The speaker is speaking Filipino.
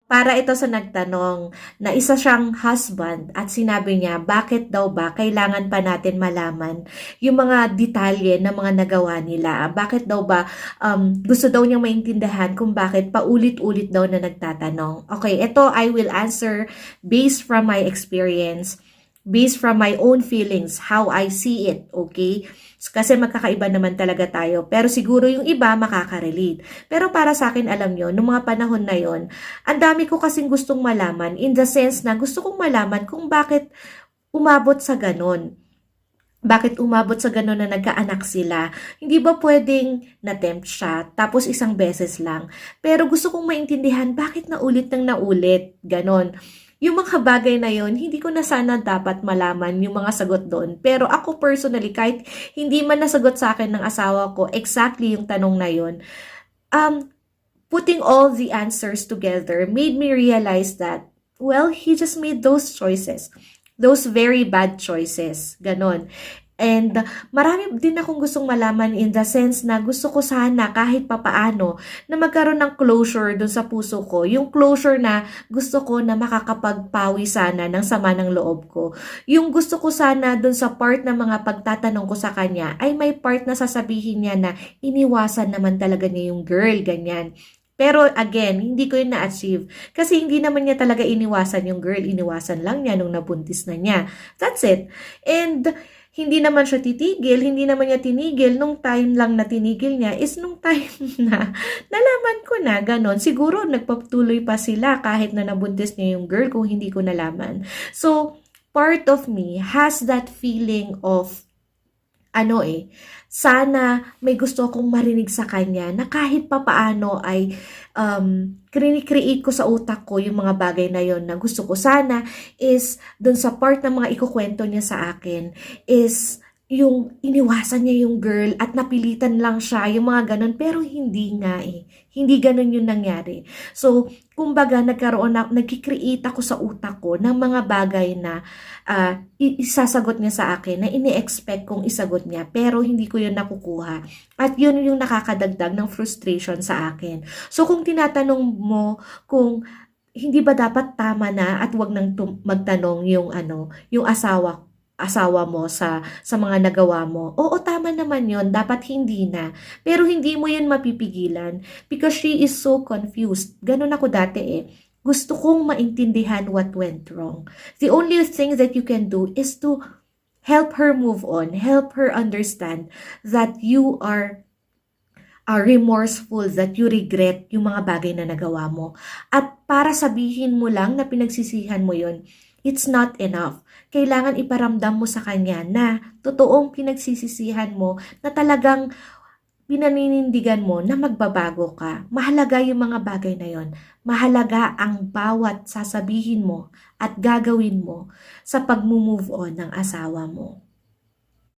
Para ito sa nagtanong na isa siyang husband at sinabi niya bakit daw ba kailangan pa natin malaman yung mga detalye ng mga nagawa nila. Bakit daw ba gusto daw niyang maintindihan kung bakit paulit-ulit daw na nagtatanong. Okay, ito I will answer based from my experience, based from my own feelings, how I see it, okay? Kasi magkakaiba naman talaga tayo. Pero siguro yung iba makaka-relate. Pero para sa akin, alam nyo, nung mga panahon na yon, ang dami ko kasing gustong malaman in the sense na gusto kong malaman kung bakit umabot sa ganon. Bakit umabot sa ganon na nagkaanak sila? Hindi ba pwedeng na-tempt siya, tapos isang beses lang? Pero gusto kong maintindihan bakit naulit nang naulit, ganon. Yung mga bagay na yon, hindi ko na sana dapat malaman yung mga sagot doon. Pero ako personally, kahit hindi man nasagot sa akin ng asawa ko exactly yung tanong na yon, um, putting all the answers together made me realize that, well, he just made those choices. Those very bad choices. Ganon. And marami din akong gustong malaman in the sense na gusto ko sana kahit papaano na magkaroon ng closure dun sa puso ko. Yung closure na gusto ko na makakapagpawi sana ng sama ng loob ko. Yung gusto ko sana dun sa part ng mga pagtatanong ko sa kanya ay may part na sasabihin niya na iniwasan naman talaga niya yung girl, ganyan. Pero again, hindi ko yun na-achieve. Kasi hindi naman niya talaga iniwasan yung girl. Iniwasan lang niya nung nabuntis na niya. That's it. And hindi naman siya titigil, hindi naman niya tinigil. Nung time lang na tinigil niya is nung time na nalaman ko na ganon. Siguro nagpatuloy pa sila kahit na nabuntis niya yung girl kung hindi ko nalaman. So, part of me has that feeling of sana may gusto akong marinig sa kanya na kahit papaano ay create ko sa utak ko yung mga bagay na yon na gusto ko sana is dun sa part ng mga ikukwento niya sa akin is yung iniwasan niya yung girl at napilitan lang siya, yung mga ganun. Pero hindi nga eh. Hindi ganun yung nangyari. So, kumbaga, nagkikreate ako sa utak ko ng mga bagay na isasagot niya sa akin, na ini-expect kong isagot niya, pero hindi ko yun nakukuha. At yun yung nakakadagdag ng frustration sa akin. So, kung tinatanong mo kung hindi ba dapat tama na at wag nang magtanong yung asawa mo sa mga nagawa mo. Oo, tama naman yon, dapat hindi na. Pero hindi mo yun mapipigilan because she is so confused. Ganun ako dati eh. Gusto kong maintindihan what went wrong. The only thing that you can do is to help her move on, help her understand that you are remorseful, that you regret yung mga bagay na nagawa mo. At para sabihin mo lang na pinagsisihan mo yun, it's not enough. Kailangan iparamdam mo sa kanya na totoong pinagsisisihan mo, na talagang pinaninindigan mo na magbabago ka. Mahalaga yung mga bagay na yon. Mahalaga ang bawat sasabihin mo at gagawin mo sa pag-move on ng asawa mo.